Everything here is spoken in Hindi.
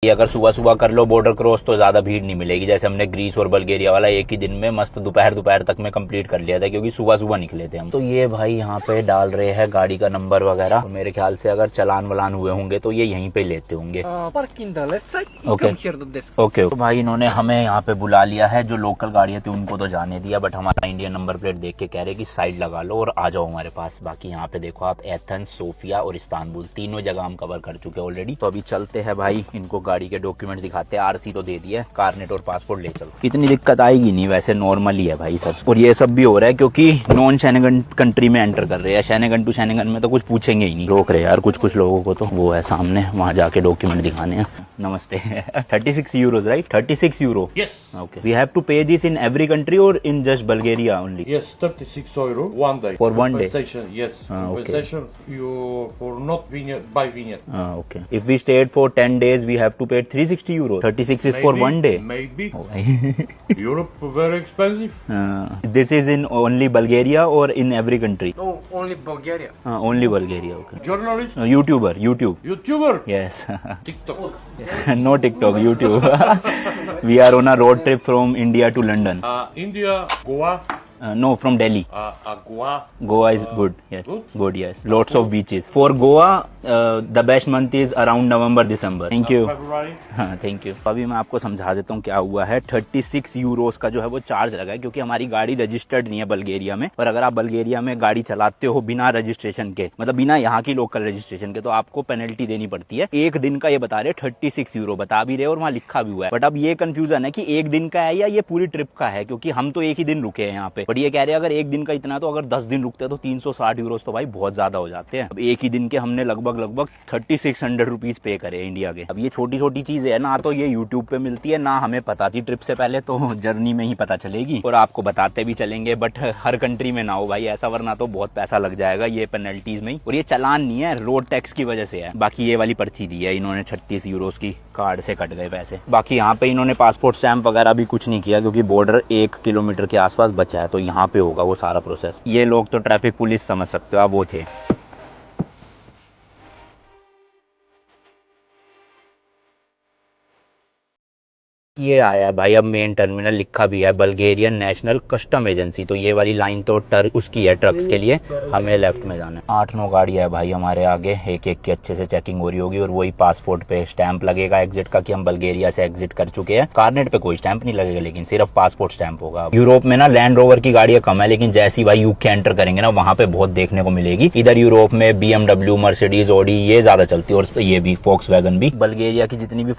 ये अगर सुबह सुबह कर लो बॉर्डर क्रॉस तो ज्यादा भीड़ नहीं मिलेगी। जैसे हमने ग्रीस और बल्गेरिया वाला एक ही दिन में मस्त दोपहर तक में कंप्लीट कर लिया था, क्योंकि सुबह सुबह निकले थे हम। तो ये भाई यहाँ पे डाल रहे हैं गाड़ी का नंबर वगैरह। तो मेरे ख्याल से अगर चलान वलान हुए होंगे तो ये यहीं पे लेते होंगे। Okay okay. तो भाई इन्होंने हमें यहाँ पे बुला लिया है। जो लोकल गाड़ियाँ थी उनको तो जाने दिया, बट हमारा इंडियन नंबर प्लेट देख के कह रहे कि साइड लगा लो और आ जाओ हमारे पास। बाकी यहाँ पे देखो आप, एथेंस, सोफिया और इस्तांबुल तीनों जगह हम कवर कर चुके हैं ऑलरेडी। तो अभी चलते हैं भाई, इनको गाड़ी के डॉक्यूमेंट दिखाते हैं। आरसी तो दे दिया, कारनेट और पासपोर्ट ले चलो। इतनी दिक्कत आएगी नहीं, वैसे नॉर्मल ही है भाई सब। और ये सब भी हो रहा है क्योंकि नॉन शेनेगन कंट्री में एंटर कर रहे हैं। शेनेगन टू शेनेगन में तो कुछ पूछेंगे ही नहीं। रोक रहे यार कुछ लोगों को। तो वो है सामने, वहाँ जाके डॉक्यूमेंट दिखाने हैं। नमस्ते। 36 euros, right? 36 euro. Yes. Okay. We have to pay this in every country or in just Bulgaria only? Yes, 36 euro, 1 day. For 1 day? Compensation, yes. Okay. Compensation you for not vignette, by vignette. Okay. If we stayed for 10 days, we have to pay 360 euros. 36 is for 1 day? Maybe. Oh, भाई। Europe very expensive. This is in only Bulgaria or in every country? No, only Bulgaria. Only Bulgaria, okay. Journalist, YouTuber, YouTube. YouTuber, Yes. TikTok. No TikTok, YouTube. We are on a road trip from India to London. India, Goa, No, from Delhi. Goa. Goa is good. Yes. Good? Good, yes. Lots of beaches. For Goa, the best month is around November, December. Thank you. February. हाँ, थैंक यू। अभी मैं आपको समझा देता हूँ क्या हुआ है। 36 यूरोस का जो है वो चार्ज लगा है, क्योंकि हमारी गाड़ी रजिस्टर्ड नहीं है बल्गेरिया में। और अगर आप बल्गेरिया में गाड़ी चलाते हो बिना रजिस्ट्रेशन के, मतलब बिना यहाँ की लोकल रजिस्ट्रेशन के, तो आपको पेनल्टी देनी पड़ती है। एक दिन का ये बता रहे 36 यूरो बता भी रहे और वहाँ लिखा भी हुआ है। बट अब ये कंफ्यूजन है कि एक दिन का है या ये पूरी ट्रिप का है, क्योंकि हम तो एक ही दिन रुके हैं यहाँ पे। बट ये कह रहे हैं अगर एक दिन का इतना, तो अगर 10 दिन रुकते हैं तो 360 यूरोस तो भाई बहुत ज्यादा हो जाते हैं। अब एक ही दिन के हमने लगभग 3600 रुपीज पे करे इंडिया के। अब ये छोटी छोटी चीजें है ना, तो ये यूट्यूब पे मिलती है ना, हमें पता थी ट्रिप से पहले, तो जर्नी में ही पता चलेगी और आपको बताते भी चलेंगे। बट हर कंट्री में ना हो भाई ऐसा, वरना तो बहुत पैसा लग जाएगा ये पेनल्टीज में ही। और ये चालान नहीं है, रोड टैक्स की वजह से है। बाकी ये वाली पर्ची दी है इन्होंने 36 यूरोस की, कार्ड से कट गए पैसे। बाकी यहाँ पे इन्होंने पासपोर्ट स्टैंप वगैरह भी कुछ नहीं किया, क्योंकि बॉर्डर 1 किलोमीटर के आसपास बचा है, तो यहाँ पे होगा वो सारा प्रोसेस। ये लोग तो ट्रैफिक पुलिस समझ सकते हो आप, वो थे। ये आया है भाई अब मेन टर्मिनल, लिखा भी है बल्गेरियन नेशनल कस्टम एजेंसी। तो ये वाली लाइन तो उसकी है ट्रक्स के लिए, हमें लेफ्ट में जाना है। 8-9 गाड़ियां है भाई हमारे आगे, एक एक की अच्छे से चेकिंग हो रही होगी। और वही पासपोर्ट पे स्टैंप लगेगा एग्जिट का कि हम बल्गेरिया से एग्जिट कर चुके हैं। कारनेट पे कोई स्टैंप नहीं लगेगा, लेकिन सिर्फ पासपोर्ट स्टैंप होगा। यूरोप में ना लैंड रोवर की गाड़ियां कम है, लेकिन जैसी भाई यूके एंटर करेंगे ना, वहां पे बहुत देखने को मिलेगी। इधर यूरोप में BMW, मर्सिडीज, ऑडी ये ज्यादा चलती है, और ये भी फोक्सवैगन भी। बल्गेरिया की जितनी भी